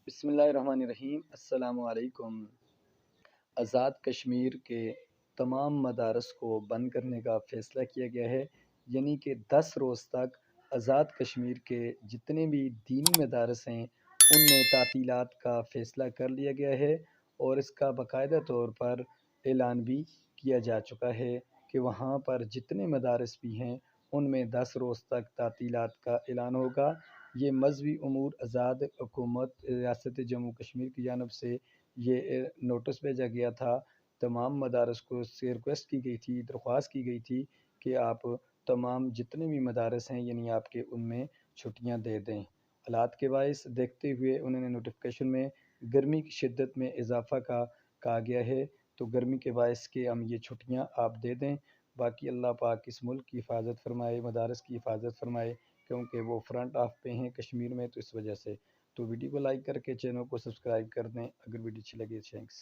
بسم اللہ الرحمن الرحیم۔ السلام علیکم۔ آزاد کشمیر کے تمام مدارس کو بند کرنے کا فیصلہ کیا گیا ہے، یعنی کہ 10 روز تک آزاد کشمیر کے جتنے بھی دینی مدارس ہیں ان میں تعطیلات کا فیصلہ کر لیا گیا ہے، اور اس کا باقاعدہ طور پر اعلان بھی کیا جا چکا ہے کہ وہاں پر جتنے مدارس بھی ہیں ان میں 10 روز تک تعطیلات کا اعلان ہوگا۔ یہ مذہبی امور آزاد حکومت ریاست جموں کشمیر کی جانب سے یہ نوٹس بھیجا گیا تھا۔ تمام مدارس کو سے ریکویسٹ کی گئی تھی، درخواست کی گئی تھی کہ آپ تمام جتنے بھی مدارس ہیں یعنی آپ کے ان میں چھٹیاں دے دیں۔ حالات کے باعث دیکھتے ہوئے انہوں نے نوٹیفیکیشن میں گرمی کی شدت میں اضافہ کا کہا گیا ہے، تو گرمی کے باعث کہ ہم یہ چھٹیاں آپ دے دیں۔ باقی اللہ پاک اس ملک کی حفاظت فرمائے، مدارس کی حفاظت فرمائے، کیونکہ وہ فرنٹ آف پہ ہیں کشمیر میں، تو اس وجہ سے تو ویڈیو کو لائک کر کے چینل کو سبسکرائب کر دیں اگر ویڈیو اچھی لگے۔ تھینکس۔